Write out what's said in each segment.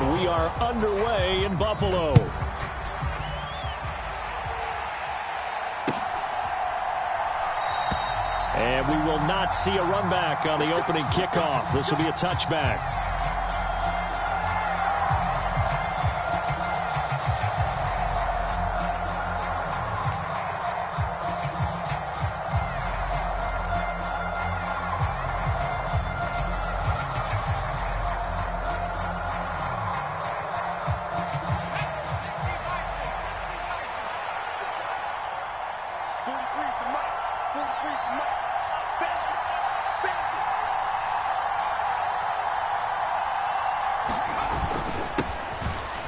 And we are underway in Buffalo. And we will not see a run back on the opening kickoff. This will be a touchback.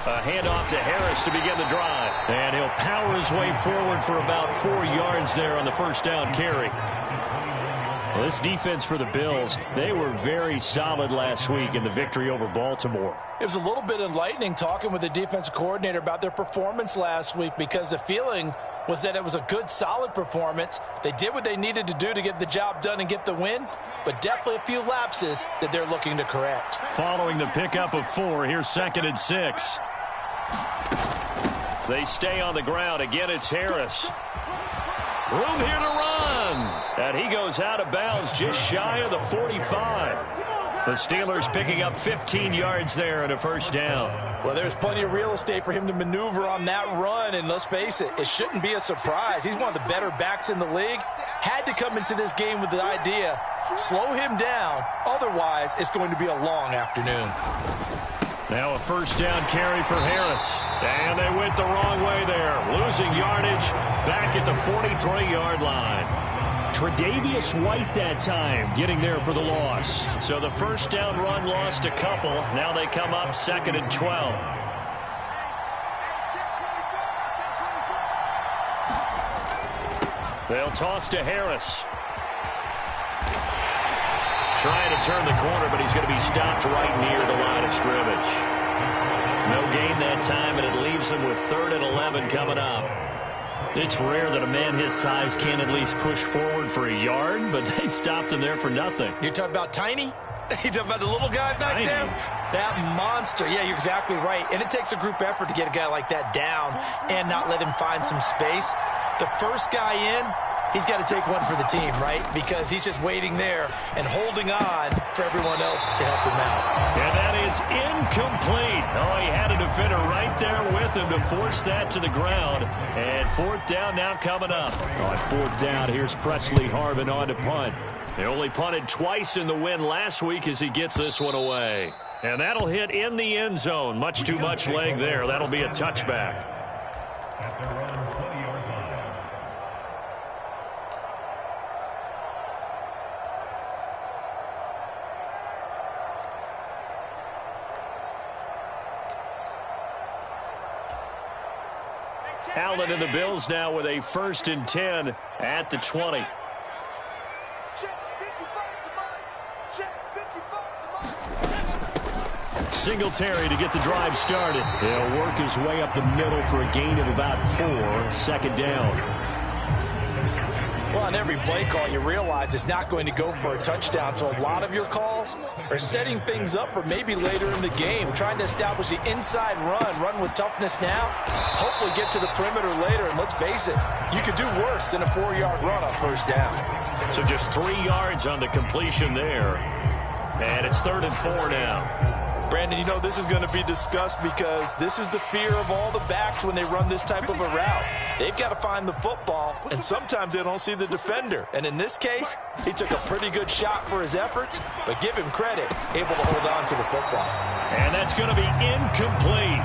A handoff to Harris to begin the drive. And he'll power his way forward for about 4 yards there on the first down carry. Well, this defense for the Bills, they were very solid last week in the victory over Baltimore. It was a little bit enlightening talking with the defensive coordinator about their performance last week, because the feeling was that it was a good, solid performance. They did what they needed to do to get the job done and get the win, but definitely a few lapses that they're looking to correct. Following the pickup of 4, here's 2nd and 6. They stay on the ground. Again, it's Harris. Room here to run. And he goes out of bounds just shy of the 45. The Steelers picking up 15 yards there and a first down. Well, there's plenty of real estate for him to maneuver on that run, and let's face it, it shouldn't be a surprise. He's one of the better backs in the league. Had to come into this game with the idea, slow him down, otherwise it's going to be a long afternoon. Now a first down carry for Harris. And they went the wrong way there. Losing yardage back at the 43-yard line. Tre'Davious White that time getting there for the loss. So the first down run lost a couple. Now they come up 2nd and 12. They'll toss to Harris. Trying to turn the corner, but he's going to be stopped right near the line of scrimmage. No gain that time, and it leaves him with 3rd and 11 coming up. It's rare that a man his size can at least push forward for a yard, but they stopped him there for nothing. You're talking about Tiny? You talking about the little guy back Tiny. there? That monster. Yeah, you're exactly right. And it takes a group effort to get a guy like that down and not let him find some space. The first guy in, he's got to take one for the team, right? Because he's just waiting there and holding on for everyone else to help him out. And that is incomplete. Oh, he had a defender right there with him to force that to the ground. And 4th down now coming up. On 4th down, here's Presley Harvin on to punt. They only punted twice in the win last week as he gets this one away. And that'll hit in the end zone. Much too much leg there. That'll be a touchback. Allen and the Bills now with a 1st and 10 at the 20. Singletary to get the drive started. He'll work his way up the middle for a gain of about 4. 2nd down. Well, on every play call, you realize it's not going to go for a touchdown. So a lot of your calls are setting things up for maybe later in the game, trying to establish the inside run with toughness now, hopefully get to the perimeter later. And let's face it, you could do worse than a 4-yard run on first down. So just 3 yards on the completion there. And it's 3rd and 4 now. Brandon, you know this is going to be discussed because this is the fear of all the backs when they run this type of a route. They've got to find the football, and sometimes they don't see the defender. And in this case, he took a pretty good shot for his efforts, but give him credit, able to hold on to the football. And that's going to be incomplete.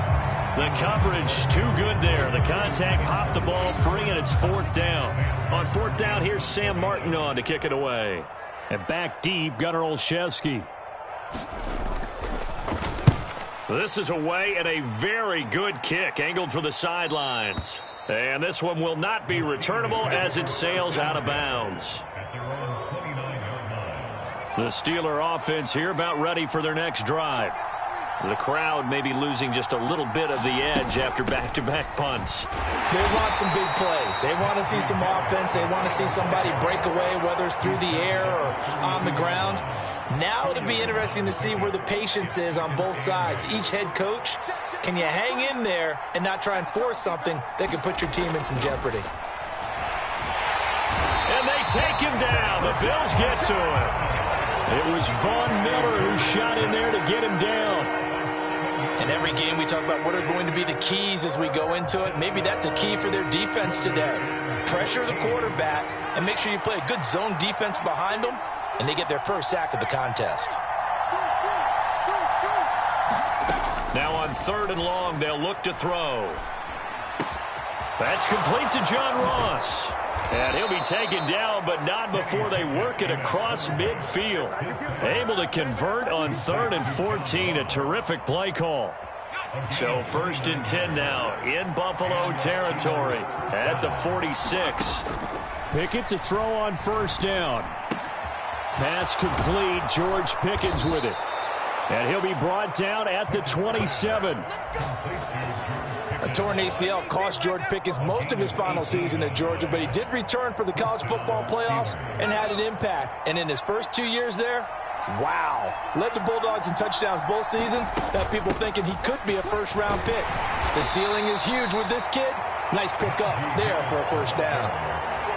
The coverage too good there. The contact popped the ball free, and it's 4th down. On 4th down, here's Sam Martin on to kick it away. And back deep, Gunnar Olszewski. This is away and a very good kick angled for the sidelines. And this one will not be returnable as it sails out of bounds. The Steeler offense here about ready for their next drive. The crowd may be losing just a little bit of the edge after back-to-back punts. They want some big plays. They want to see some offense. They want to see somebody break away, whether it's through the air or on the ground. Now it'll be interesting to see where the patience is on both sides. Each head coach, can you hang in there and not try and force something that could put your team in some jeopardy? And they take him down. The Bills get to him. It was Von Miller who shot in there to get him down. In every game we talk about what are going to be the keys as we go into it. Maybe that's a key for their defense today. Pressure the quarterback and make sure you play a good zone defense behind them, and they get their first sack of the contest. Now on 3rd and long, they'll look to throw. That's complete to John Ross. And he'll be taken down, but not before they work it across midfield. Able to convert on 3rd and 14. A terrific play call. So 1st and 10 now in Buffalo territory at the 46. Pickett to throw on 1st down. Pass complete. George Pickens with it. And he'll be brought down at the 27. A torn ACL cost George Pickens most of his final season at Georgia, but he did return for the college football playoffs and had an impact. And in his first 2 years there, wow. Led the Bulldogs in touchdowns both seasons. Got people thinking he could be a first-round pick. The ceiling is huge with this kid. Nice pickup there for a 1st down.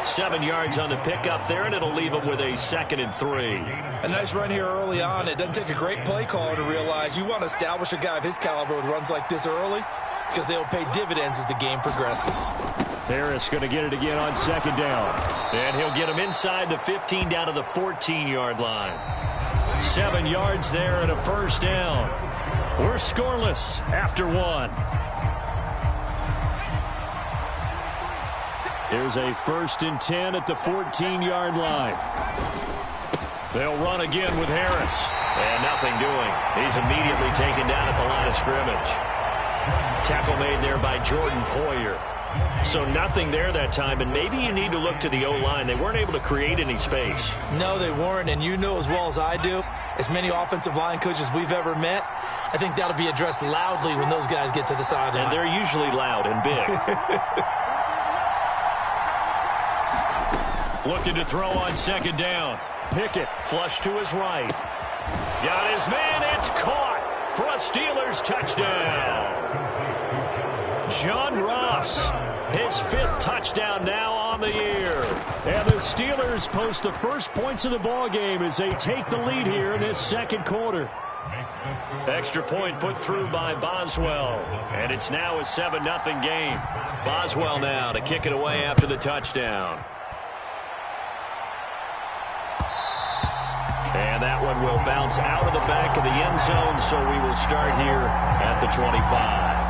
7 yards on the pickup there, and it'll leave him with a 2nd and 3. A nice run here early on. It doesn't take a great play caller to realize you want to establish a guy of his caliber with runs like this early, because they'll pay dividends as the game progresses. Harris going to get it again on 2nd down. And he'll get him inside the 15 down to the 14-yard line. 7 yards there and a 1st down. We're scoreless after 1. Here's a 1st and 10 at the 14-yard line. They'll run again with Harris. And nothing doing. He's immediately taken down at the line of scrimmage. Tackle made there by Jordan Poyer. So nothing there that time, and maybe you need to look to the O-line. They weren't able to create any space. No, they weren't, and you know as well as I do, as many offensive line coaches we've ever met, I think that'll be addressed loudly when those guys get to the sideline. And they're usually loud and big. Looking to throw on 2nd down. Pickett flush to his right. Got his man, it's caught for a Steelers touchdown. John Ross, his 5th touchdown now on the year. And the Steelers post the first points of the ball game as they take the lead here in this 2nd quarter. Extra point put through by Boswell. And it's now a 7-0 game. Boswell now to kick it away after the touchdown. And that one will bounce out of the back of the end zone, so we will start here at the 25.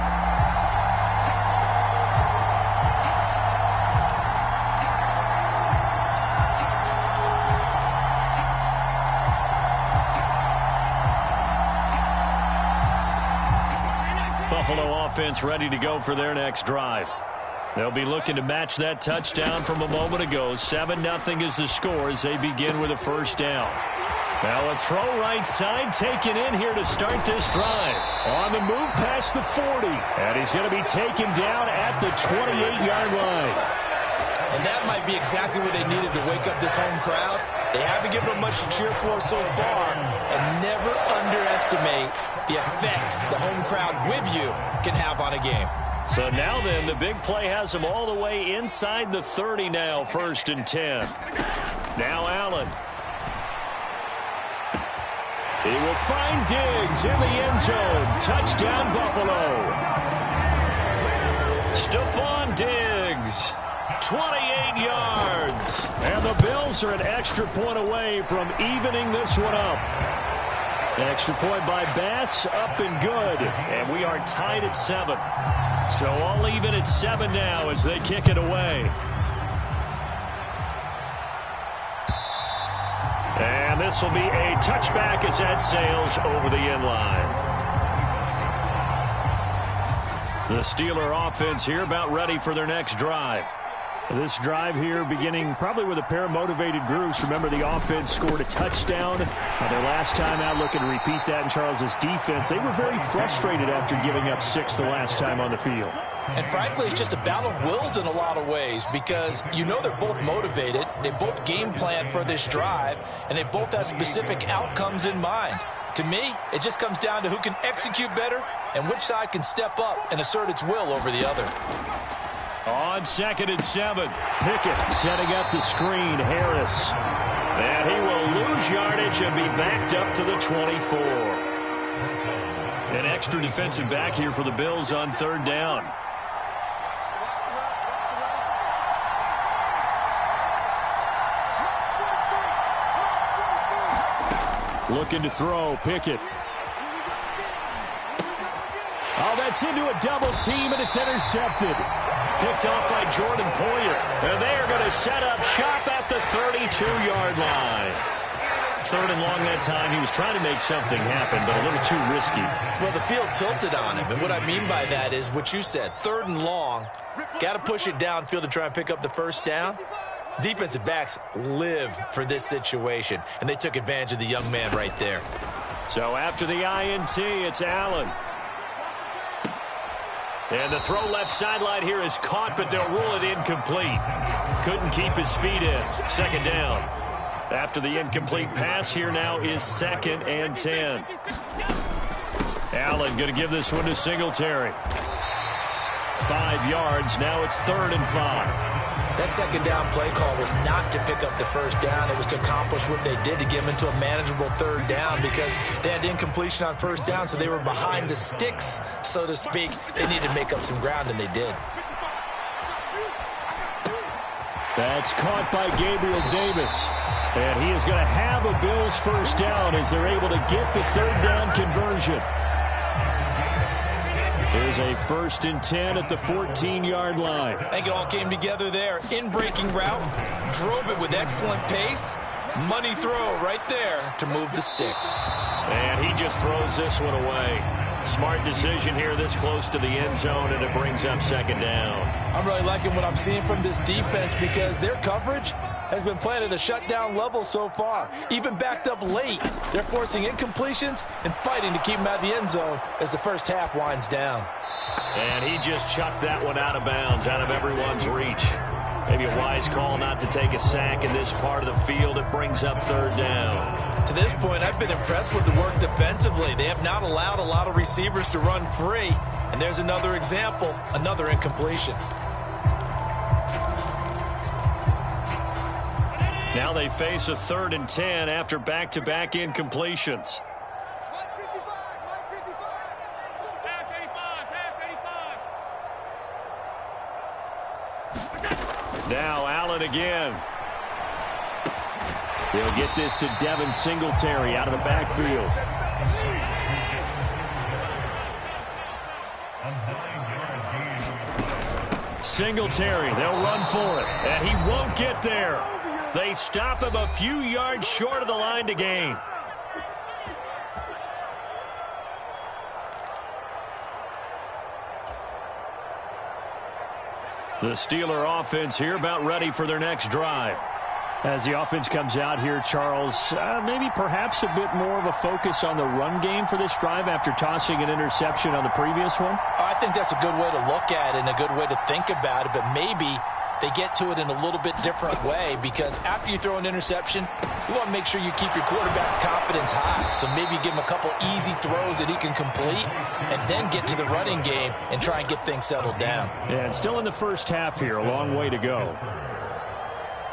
Buffalo offense ready to go for their next drive. They'll be looking to match that touchdown from a moment ago. 7-0 is the score as they begin with a 1st down. Now a throw right side taken in here to start this drive. On the move past the 40. And he's going to be taken down at the 28-yard line. And that might be exactly what they needed to wake up this home crowd. They haven't given them much to cheer for so far. And never underestimate the effect the home crowd with you can have on a game. So now then, the big play has them all the way inside the 30 now, 1st and 10. Now Allen. He will find Diggs in the end zone. Touchdown, Buffalo. Stephon Diggs, 28 yards. And the Bills are an extra point away from evening this one up. Extra point by Bass, up and good. And we are tied at 7. So all even at 7 now as they kick it away. And this will be a touchback as that sails over the end line. The Steeler offense here about ready for their next drive. This drive here beginning probably with a pair of motivated groups. Remember, the offense scored a touchdown their last time out. Looking to repeat that in Charles's defense. They were very frustrated after giving up 6 the last time on the field. And frankly, it's just a battle of wills in a lot of ways because you know they're both motivated, they both game plan for this drive, and they both have specific outcomes in mind. To me, it just comes down to who can execute better and which side can step up and assert its will over the other. On 2nd and 7, Pickett setting up the screen, Harris. And he will lose yardage and be backed up to the 24. An extra defensive back here for the Bills on 3rd down. Looking to throw, Pickett. Oh, that's into a double team, and it's intercepted. Picked off by Jordan Poyer. And they are going to set up shop at the 32-yard line. 3rd and long that time. He was trying to make something happen, but a little too risky. Well, the field tilted on him, and what I mean by that is what you said. 3rd and long, got to push it downfield to try and pick up the first down. Defensive backs live for this situation, and they took advantage of the young man right there. So after the INT, it's Allen. And the throw left sideline here is caught, but they'll rule it incomplete. Couldn't keep his feet in. 2nd down. After the incomplete pass, here now is 2nd and 10. Allen going to give this one to Singletary. 5 yards. Now it's 3rd and 5. That 2nd down play call was not to pick up the first down. It was to accomplish what they did to get them into a manageable 3rd down because they had incompletion on 1st down, so they were behind the sticks, so to speak. They needed to make up some ground, and they did. That's caught by Gabriel Davis. And he is going to have a Bills first down as they're able to get the 3rd down conversion. Here's a 1st and 10 at the 14-yard line. I think it all came together there. In-breaking route, drove it with excellent pace. Money throw right there to move the sticks. And he just throws this one away. Smart decision here this close to the end zone, and it brings up 2nd down. I'm really liking what I'm seeing from this defense because their coverage has been playing at a shutdown level so far. Even backed up late, they're forcing incompletions and fighting to keep them out of the end zone as the first half winds down. And he just chucked that one out of bounds, out of everyone's reach. Maybe a wise call not to take a sack in this part of the field. It brings up 3rd down. To this point, I've been impressed with the work defensively. They have not allowed a lot of receivers to run free. And there's another example, another incompletion. Now they face a 3rd and 10 after back-to-back incompletions. Now Allen again. He'll get this to Devin Singletary out of the backfield. Singletary, they'll run for it, and he won't get there. They stop him a few yards short of the line to gain. The Steeler offense here about ready for their next drive. As the offense comes out here, Charles, maybe perhaps a bit more of a focus on the run game for this drive after tossing an interception on the previous one? I think that's a good way to look at it and a good way to think about it, but maybe they get to it in a little bit different way because after you throw an interception, you want to make sure you keep your quarterback's confidence high. So maybe you give him a couple easy throws that he can complete and then get to the running game and try and get things settled down. Yeah, and still in the first half here, a long way to go.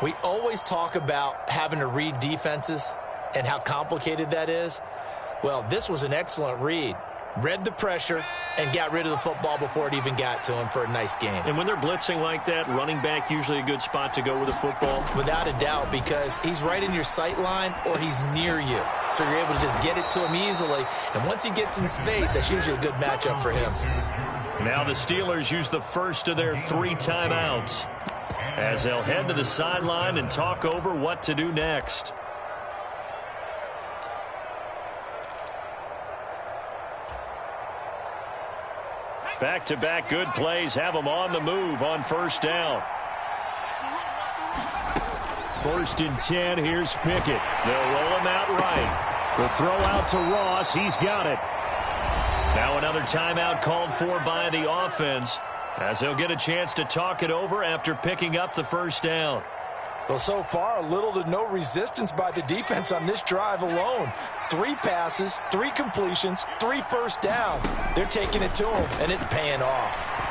We always talk about having to read defenses and how complicated that is. Well, this was an excellent read. Read the pressure and got rid of the football before it even got to him for a nice game. And when they're blitzing like that, running back usually a good spot to go with the football? Without a doubt, because he's right in your sight line or he's near you. So you're able to just get it to him easily. And once he gets in space, that's usually a good matchup for him. Now the Steelers use the first of their 3 timeouts as they'll head to the sideline and talk over what to do next. Back-to-back good plays have them on the move on first down. 1st and 10, here's Pickett. They'll roll him out right. The throw out to Ross, he's got it. Now another timeout called for by the offense. as he'll get a chance to talk it over after picking up the first down. Well, so far, little to no resistance by the defense on this drive alone. 3 passes, 3 completions, 3 first downs. They're taking it to him, and it's paying off.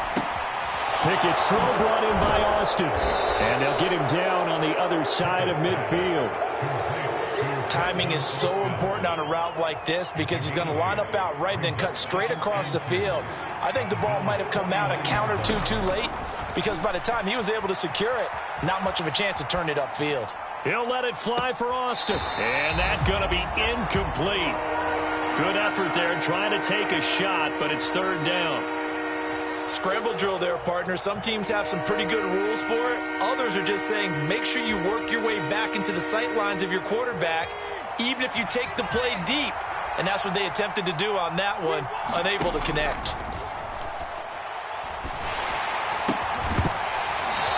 Pickett's throw brought in by Austin. And they'll get him down on the other side of midfield. Timing is so important on a route like this because he's going to line up out right and then cut straight across the field. I think the ball might have come out a count or two too late because by the time he was able to secure it, not much of a chance to turn it upfield. He'll let it fly for Austin. And that's going to be incomplete. Good effort there trying to take a shot, but it's third down. Scramble drill there, partner. Some teams have some pretty good rules for it. Others are just saying make sure you work your way back into the sight lines of your quarterback, even if you take the play deep. And that's what they attempted to do on that one, unable to connect.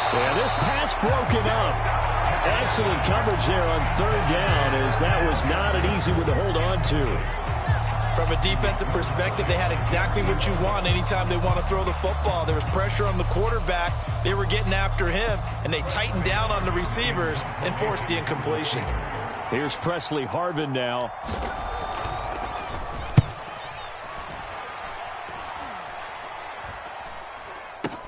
Yeah, this pass broken up. Excellent coverage there on third down, as that was not an easy one to hold on to. From a defensive perspective, they had exactly what you want anytime they want to throw the football. There was pressure on the quarterback. They were getting after him, and they tightened down on the receivers and forced the incompletion. Here's Presley Harvin now.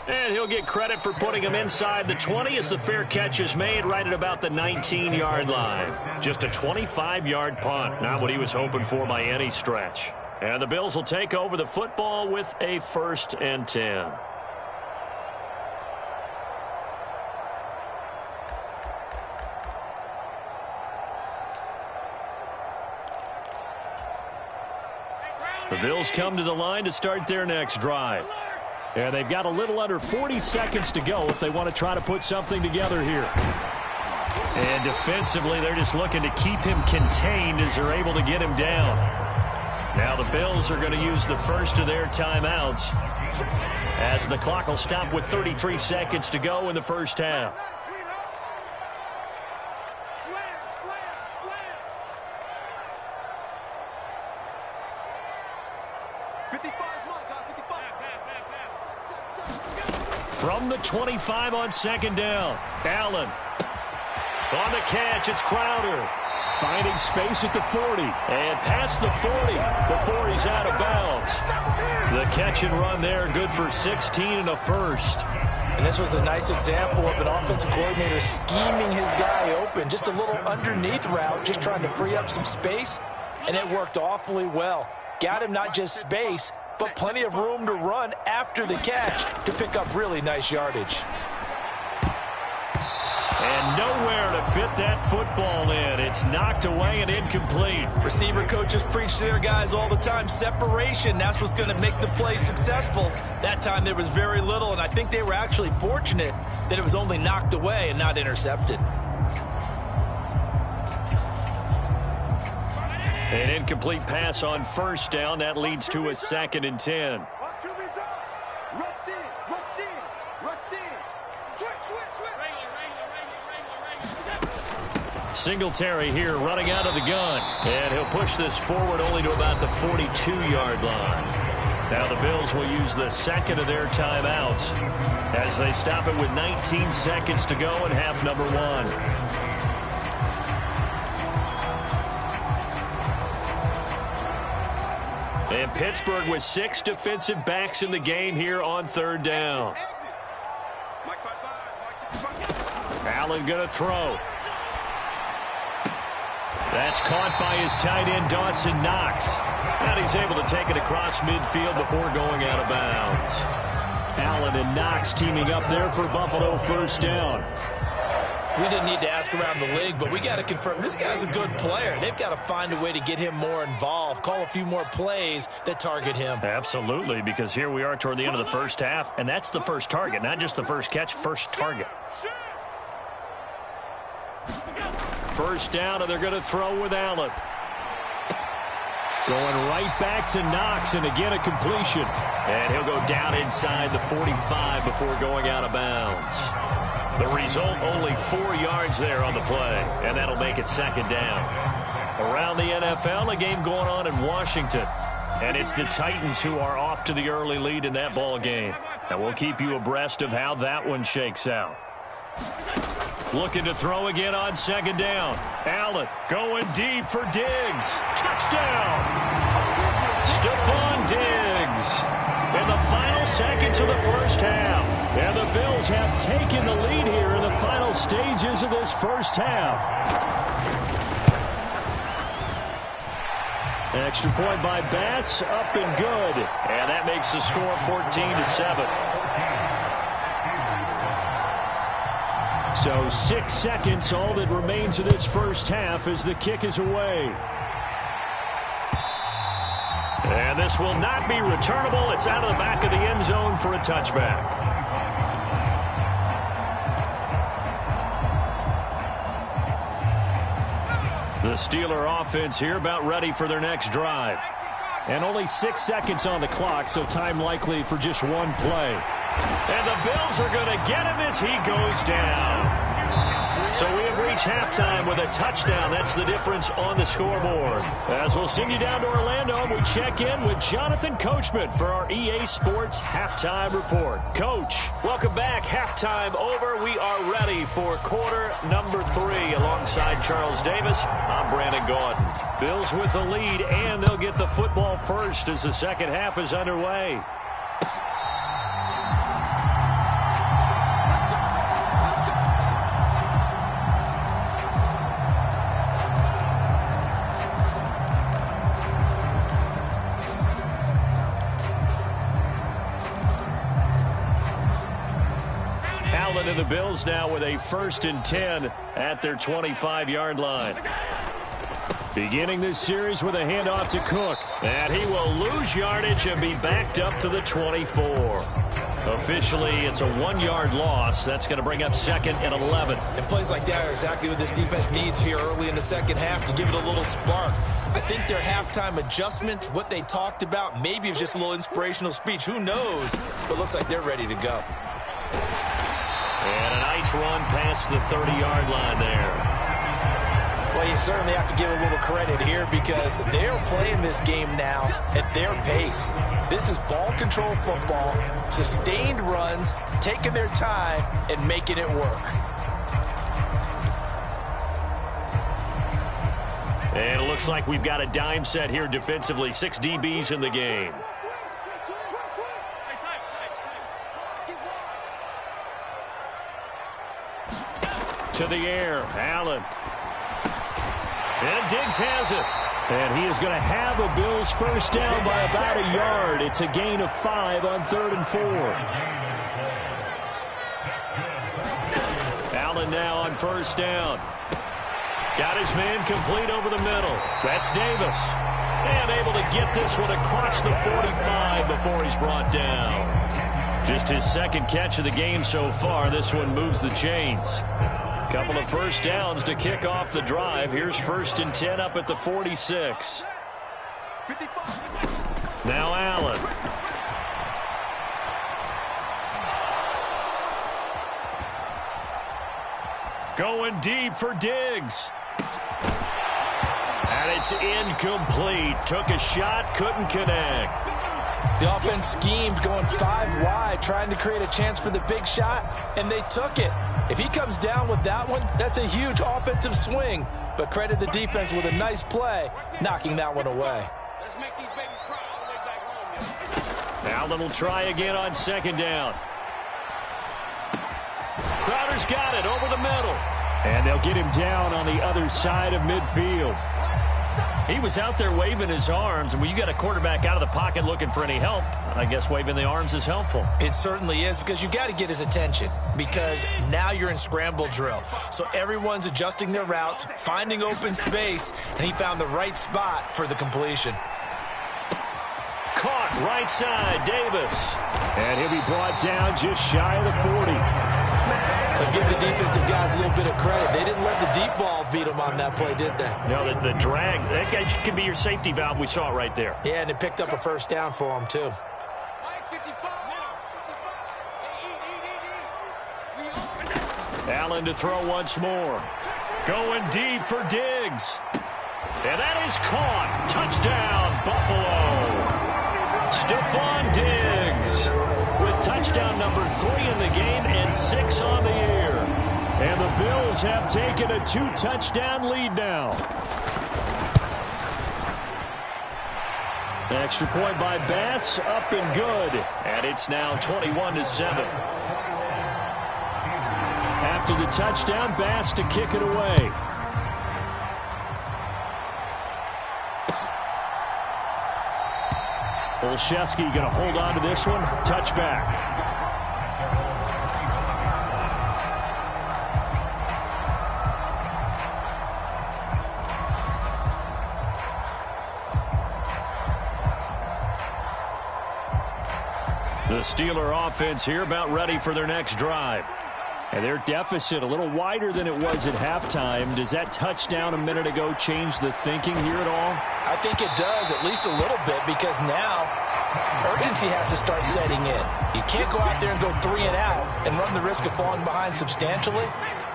And he'll get credit for putting him inside the 20 as the fair catch is made right at about the 19-yard line. Just a 25-yard punt, not what he was hoping for by any stretch. And the Bills will take over the football with a 1st and 10. The Bills come to the line to start their next drive. And they've got a little under 40 seconds to go if they want to try to put something together here. And defensively, they're just looking to keep him contained as they're able to get him down. Now the Bills are going to use the first of their timeouts as the clock will stop with 33 seconds to go in the first half. From the 25 on second down, Allen. On the catch, it's Crowder. Finding space at the 40. And past the 40 before he's out of bounds. The catch and run there, good for 16 and a first. And this was a nice example of an offensive coordinator scheming his guy open. Just a little underneath route, just trying to free up some space. And it worked awfully well. Got him not just space, but plenty of room to run after the catch to pick up really nice yardage. And nowhere to fit that football in. It's knocked away and incomplete. Receiver coaches preach to their guys all the time. Separation, that's what's going to make the play successful. That time there was very little, and I think they were actually fortunate that it was only knocked away and not intercepted. An incomplete pass on first down. That leads to a 2nd and 10. Singletary here running out of the gun. And he'll push this forward only to about the 42-yard line. Now the Bills will use the second of their timeouts as they stop it with 19 seconds to go in half number 1. And Pittsburgh with 6 defensive backs in the game here on third down. Allen going to throw. That's caught by his tight end, Dawson Knox. And he's able to take it across midfield before going out of bounds. Allen and Knox teaming up there for Buffalo first down. We didn't need to ask around the league, but we got to confirm this guy's a good player. They've got to find a way to get him more involved, call a few more plays that target him. Absolutely, because here we are toward the end of the first half, and that's the first target, not just the first catch, first target. First down, and they're going to throw with Allen. Going right back to Knox, and again a completion. And he'll go down inside the 45 before going out of bounds. The result, only 4 yards there on the play, and that'll make it second down. Around the NFL, a game going on in Washington. And it's the Titans who are off to the early lead in that ball game. And we'll keep you abreast of how that one shakes out. Looking to throw again on second down. Allen going deep for Diggs. Touchdown! Stephon Diggs in the final seconds of the first half. And the Bills have taken the lead here in the final stages of this first half. Extra point by Bass, up and good. And that makes the score 14-7. So 6 seconds, all that remains of this first half as the kick is away. And this will not be returnable. It's out of the back of the end zone for a touchback. The Steeler offense here about ready for their next drive. And only 6 seconds on the clock, so time likely for just one play. And the Bills are going to get him as he goes down. So we have reached halftime with a touchdown. That's the difference on the scoreboard. As we'll send you down to Orlando, we check in with Jonathan Coachman for our EA Sports Halftime Report. Coach, welcome back. Halftime over. We are ready for quarter number 3. Alongside Charles Davis, I'm Brandon Gordon. Bills with the lead, and they'll get the football first as the second half is underway. And the Bills now with a 1st and 10 at their 25-yard line. Beginning this series with a handoff to Cook. And he will lose yardage and be backed up to the 24. Officially, it's a 1-yard loss. That's going to bring up 2nd and 11. And plays like that are exactly what this defense needs here early in the second half to give it a little spark. I think their halftime adjustment, what they talked about, maybe it was just a little inspirational speech. Who knows? But looks like they're ready to go. And a nice run past the 30-yard line there. Well, you certainly have to give a little credit here because they're playing this game now at their pace. This is ball control football, sustained runs, taking their time, and making it work. And it looks like we've got a dime set here defensively. 6 DBs in the game. To the air, Allen. And Diggs has it. And he is going to have a Bills first down by about a yard. It's a gain of 5 on 3rd and 4. Allen now on first down. Got his man complete over the middle. That's Davis. And able to get this one across the 45 before he's brought down. Just his 2nd catch of the game so far. This one moves the chains. Couple of first downs to kick off the drive. Here's 1st and 10 up at the 46. Now Allen. Going deep for Diggs. And it's incomplete. Took a shot, couldn't connect. The offense schemed going 5 wide, trying to create a chance for the big shot, and they took it. If he comes down with that one, that's a huge offensive swing. But credit the defense with a nice play, knocking that one away. Let's make these babies cry all the way back home. Allen will try again on 2nd down. Crowder's got it over the middle. And they'll get him down on the other side of midfield. He was out there waving his arms, and when you got a quarterback out of the pocket looking for any help, I guess waving the arms is helpful. It certainly is, because you got to get his attention, because now you're in scramble drill. So everyone's adjusting their routes, finding open space, and he found the right spot for the completion. Caught right side, Davis. And he'll be brought down just shy of the 40. But give the defensive guys a little bit of credit. They didn't let the deep ball beat them on that play, did they? No, the drag, that guy can be your safety valve. We saw it right there. Yeah, and it picked up a first down for him, too. Allen to throw once more. Going deep for Diggs. And that is caught. Touchdown, Buffalo. 3 in the game and 6 on the year. And the Bills have taken a 2-touchdown lead now. Extra point by Bass, up and good. And it's now 21-7. After the touchdown, Bass to kick it away. Olszewski going to hold on to this one. Touchback. The Steeler offense here about ready for their next drive. And their deficit a little wider than it was at halftime. Does that touchdown a minute ago change the thinking here at all? I think it does, at least a little bit, because now urgency has to start setting in. You can't go out there and go 3 and out and run the risk of falling behind substantially,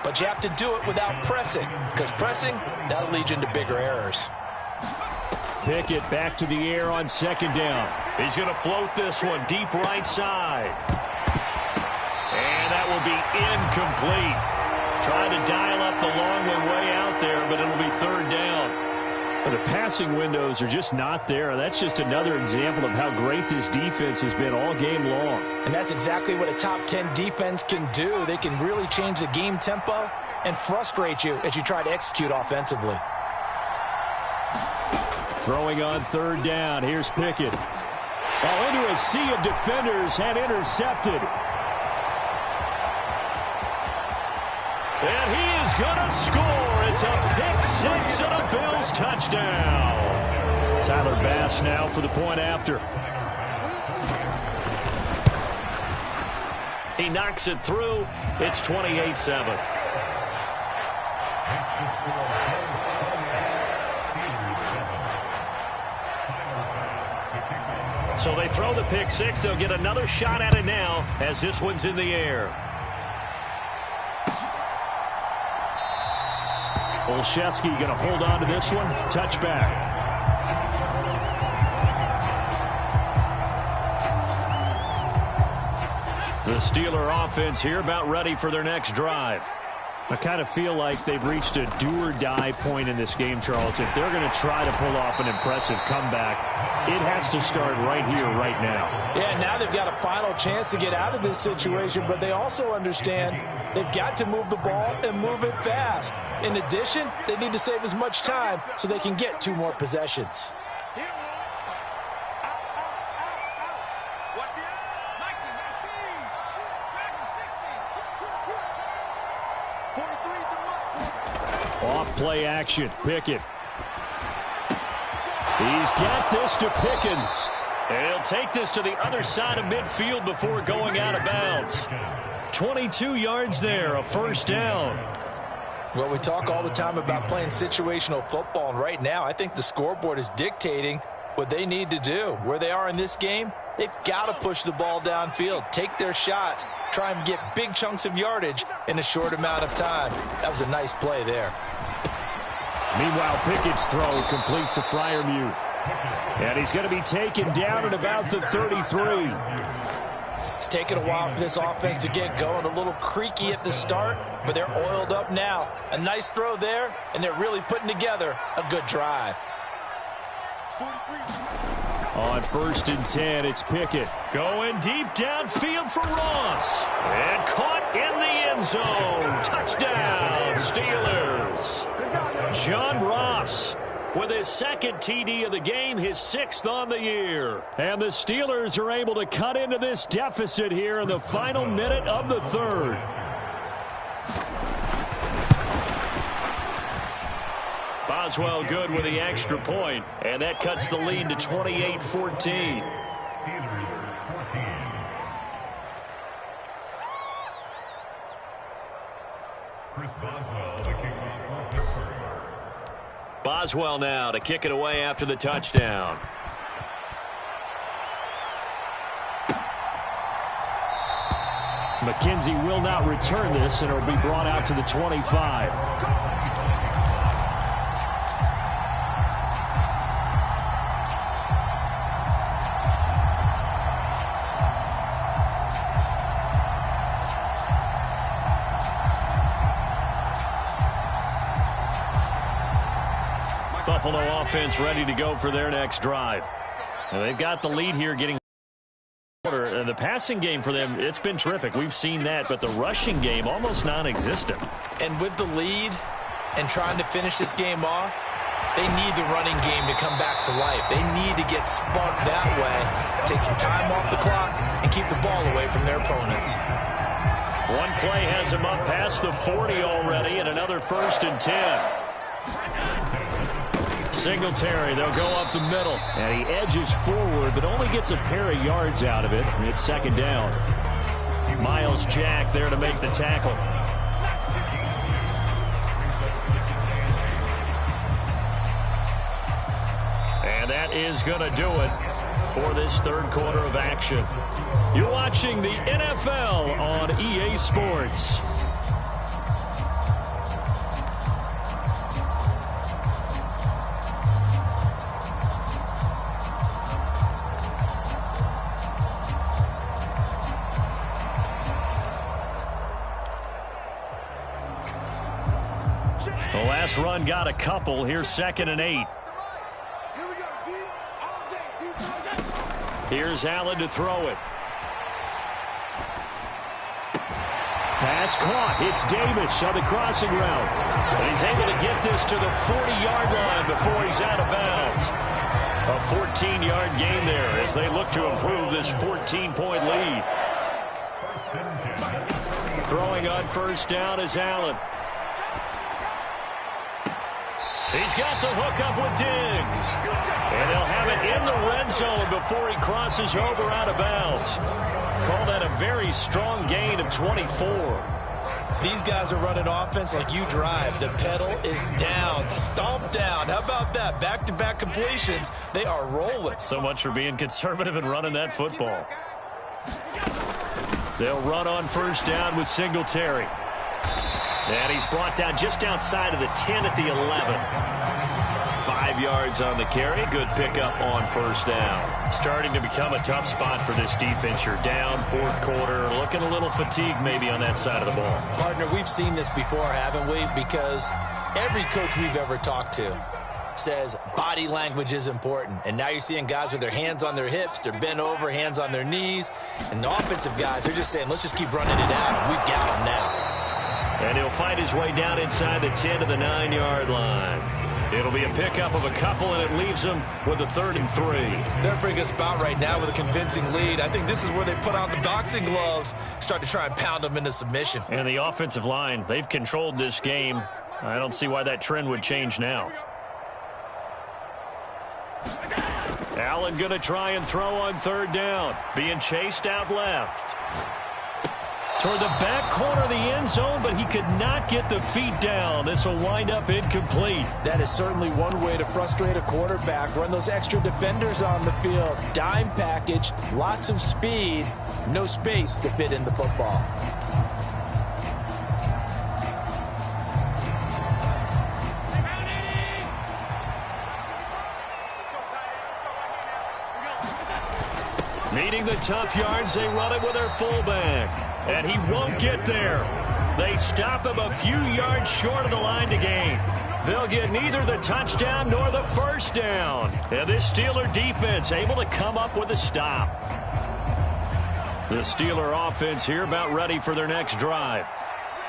but you have to do it without pressing, because pressing, that'll lead you into bigger errors. Pickett back to the air on second down. He's going to float this one deep right side. And that will be incomplete. Trying to dial up the long way out there, but it'll be third down. Well, the passing windows are just not there. That's just another example of how great this defense has been all game long. And that's exactly what a top 10 defense can do. They can really change the game tempo and frustrate you as you try to execute offensively. Throwing on third down. Here's Pickett. Oh, into a sea of defenders and intercepted. And he is going to score. It's a pick six and a Bills touchdown. Tyler Bass now for the point after. He knocks it through. It's 28-7. So they throw the pick six. They'll get another shot at it now as this one's in the air. Olszewski going to hold on to this one. Touchback. The Steeler offense here about ready for their next drive. I kind of feel like they've reached a do-or-die point in this game, Charles. If they're going to try to pull off an impressive comeback, it has to start right here, right now. Yeah, now they've got a final chance to get out of this situation, but they also understand they've got to move the ball and move it fast. In addition, they need to save as much time so they can get 2 more possessions. Off-play action. Pickett. He's got this to Pickens. And he'll take this to the other side of midfield before going out of bounds. 22 yards there, a first down. Well, we talk all the time about playing situational football, and right now I think the scoreboard is dictating what they need to do. Where they are in this game, they've got to push the ball downfield, take their shots, try and get big chunks of yardage in a short amount of time. That was a nice play there. Meanwhile, Pickett's throw complete to Freiermuth. And he's going to be taken down at about the 33. It's taken a while for this offense to get going. A little creaky at the start, but they're oiled up now. A nice throw there, and they're really putting together a good drive. On 1st and 10, it's Pickett. Going deep downfield for Ross. And caught in the end zone. Touchdown, Steelers. John Ross with his second TD of the game, his 6th on the year. And the Steelers are able to cut into this deficit here in the final minute of the 3rd. Boswell good with the extra point, and that cuts the lead to 28-14. Boswell now to kick it away after the touchdown. McKenzie will not return this, and it'll be brought out to the 25. Buffalo offense ready to go for their next drive. And they've got the lead here getting the passing game for them, it's been terrific. We've seen that, but the rushing game almost non-existent. And with the lead and trying to finish this game off, they need the running game to come back to life. They need to get spunked that way, take some time off the clock, and keep the ball away from their opponents. One play has him up past the 40 already, and another 1st and 10. Singletary, they'll go up the middle. And he edges forward, but only gets a pair of yards out of it. And it's 2nd down. Miles Jack there to make the tackle. And that is going to do it for this 3rd quarter of action. You're watching the NFL on EA Sports. The last run got a couple. Here's 2nd and 8. Here's Allen to throw it. Pass caught. It's Davis on the crossing route. And he's able to get this to the 40-yard line before he's out of bounds. A 14-yard gain there as they look to improve this 14-point lead. Throwing on 1st down is Allen. He's got the hook up with Diggs. And they'll have it in the red zone before he crosses over out of bounds. Call that a very strong gain of 24. These guys are running offense like you drive. The pedal is down, stomped down. How about that? Back-to-back completions. They are rolling. So much for being conservative and running that football. They'll run on 1st down with Singletary. And he's brought down just outside of the 10 at the 11. 5 yards on the carry. Good pickup on 1st down. Starting to become a tough spot for this defense. You're down 4th quarter. Looking a little fatigued maybe on that side of the ball. Partner, we've seen this before, haven't we? Because every coach we've ever talked to says body language is important. And now you're seeing guys with their hands on their hips. They're bent over, hands on their knees. And the offensive guys, they're just saying, let's just keep running it out. We've got them now. And he'll fight his way down inside the 10 to the 9-yard line. It'll be a pickup of a couple, and it leaves them with a 3rd and 3. They're in a pretty good spot right now with a convincing lead. I think this is where they put on the boxing gloves, start to try and pound them into submission. And the offensive line, they've controlled this game. I don't see why that trend would change now. Allen going to try and throw on 3rd down. Being chased out left. Toward the back corner of the end zone, but he could not get the feet down. This will wind up incomplete. That is certainly one way to frustrate a quarterback. Run those extra defenders on the field. Dime package, lots of speed, no space to fit in the football. Meeting the tough yards, they run it with their fullback. And he won't get there. They stop him a few yards short of the line to gain. They'll get neither the touchdown nor the 1st down. And this Steeler defense able to come up with a stop. The Steeler offense here about ready for their next drive.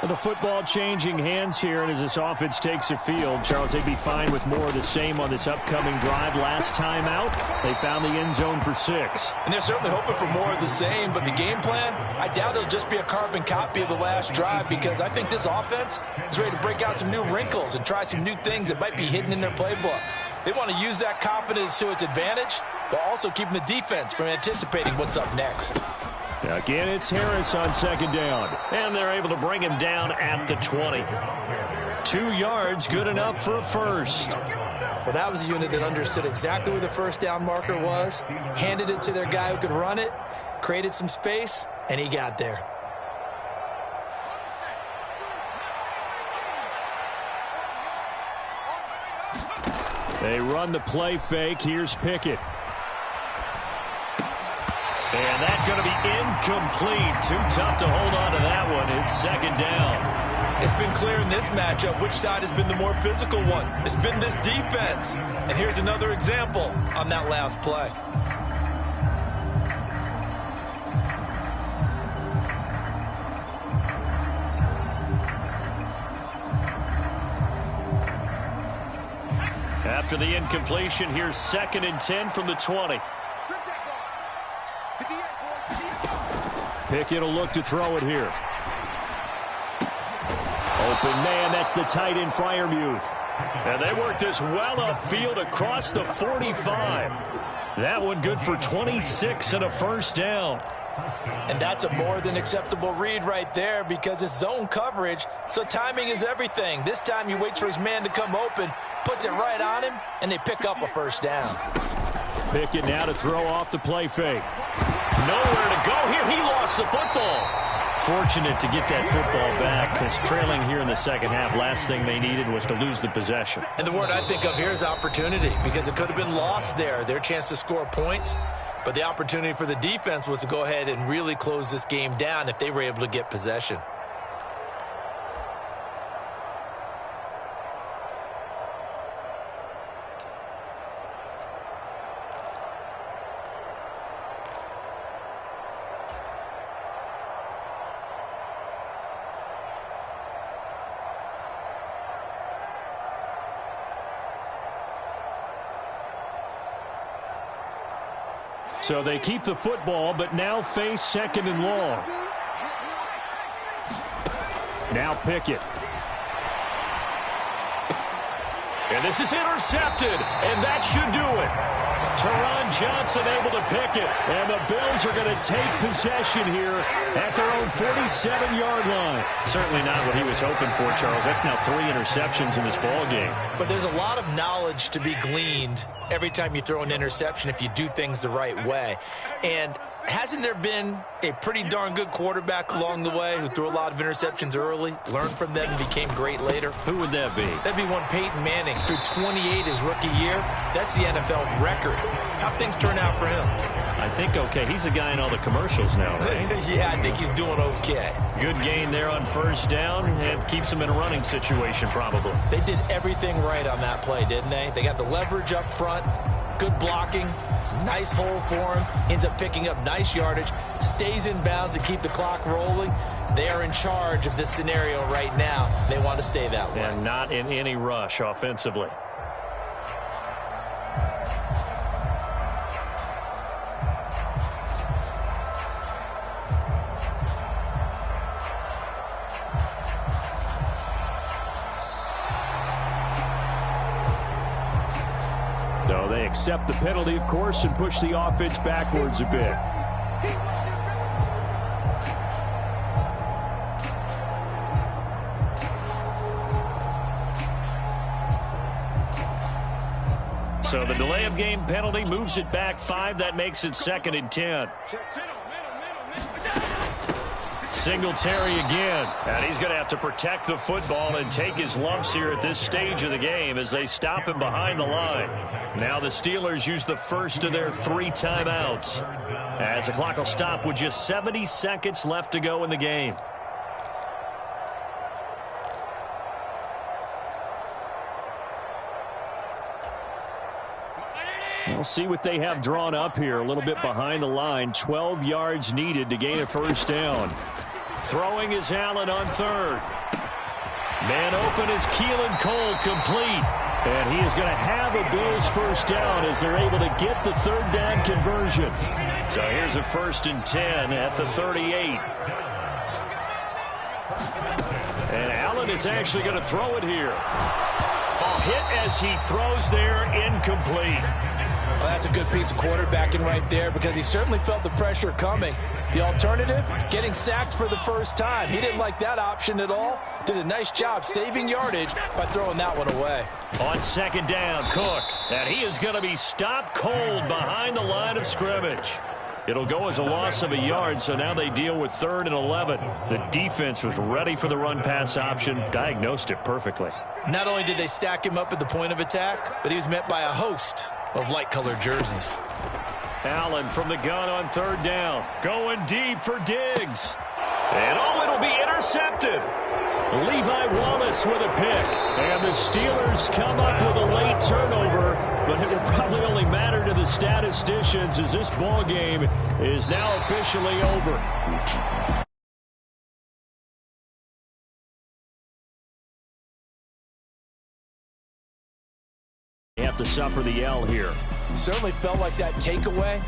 The football changing hands here, and as this offense takes the field, Charles, they'd be fine with more of the same on this upcoming drive. Last time out, they found the end zone for 6. And they're certainly hoping for more of the same, but the game plan, I doubt it'll just be a carbon copy of the last drive, because I think this offense is ready to break out some new wrinkles and try some new things that might be hidden in their playbook. They want to use that confidence to its advantage, while also keeping the defense from anticipating what's up next. Again, it's Harris on 2nd down. And they're able to bring him down at the 20. 2 yards, good enough for a 1st. Well, that was a unit that understood exactly where the 1st down marker was, handed it to their guy who could run it, created some space, and he got there. They run the play fake. Here's Pickett. And that's going to be incomplete. Too tough to hold on to that one. It's 2nd down. It's been clear in this matchup which side has been the more physical one. It's been this defense. And here's another example on that last play. After the incompletion, here's 2nd and 10 from the 20. Pickett will look to throw it here. Open man, that's the tight end Freiermuth. And they work this well upfield across the 45. That one good for 26 and a first down. And that's a more than acceptable read right there because it's zone coverage, so timing is everything. This time he waits for his man to come open, puts it right on him, and they pick up a first down. Pickett now to throw off the play fake. Nowhere to go here. He lost the football. Fortunate to get that football back because trailing here in the second half, last thing they needed was to lose the possession. And the word I think of here is opportunity because it could have been lost there. Their chance to score points. But the opportunity for the defense was to go ahead and really close this game down if they were able to get possession. So they keep the football, but now face 2nd and long. Now Pickett. And this is intercepted, and that should do it. Teron Johnson able to pick it, and the Bills are going to take possession here at their own 47-yard line. Certainly not what he was hoping for, Charles. That's now 3 interceptions in this ball game. But there's a lot of knowledge to be gleaned every time you throw an interception if you do things the right way. And hasn't there been a pretty darn good quarterback along the way who threw a lot of interceptions early, learned from them, and became great later? Who would that be? That'd be one Peyton Manning. Threw 28 his rookie year. That's the NFL record. How'd things turn out for him? I think okay. He's a guy in all the commercials now, right? Yeah, I think he's doing okay. Good gain there on first down and keeps him in a running situation probably. They did everything right on that play, didn't they? They got the leverage up front, good blocking, nice hole for him, ends up picking up nice yardage, stays in bounds to keep the clock rolling. They are in charge of this scenario right now. They want to stay that way. And not in any rush offensively. No, they accept the penalty, of course, and push the offense backwards a bit. So the delay of game penalty moves it back 5. That makes it 2nd and 10. Singletary again. And he's going to have to protect the football and take his lumps here at this stage of the game as they stop him behind the line. Now the Steelers use the first of their 3 timeouts as the clock will stop with just 70 seconds left to go in the game. We'll see what they have drawn up here. A little bit behind the line. 12 yards needed to gain a first down. Throwing is Allen on 3rd. Man open is Keelan Cole, complete. And he is going to have a Bills first down as they're able to get the 3rd down conversion. So here's a 1st and 10 at the 38. And Allen is actually going to throw it here. A hit as he throws there, incomplete. Well, that's a good piece of quarterbacking right there because he certainly felt the pressure coming. The alternative, getting sacked for the first time. He didn't like that option at all. Did a nice job saving yardage by throwing that one away. On 2nd down, Cook. And he is going to be stopped cold behind the line of scrimmage. It'll go as a loss of a yard, so now they deal with 3rd and 11. The defense was ready for the run-pass option, diagnosed it perfectly. Not only did they stack him up at the point of attack, but he was met by a host of light-colored jerseys. Allen from the gun on 3rd down. Going deep for Diggs. And oh, it'll be intercepted. Levi Wallace with a pick. And the Steelers come up with a late turnover, but it will probably only matter to the statisticians as this ball game is now officially over. They have to suffer the L here. Certainly felt like that takeaway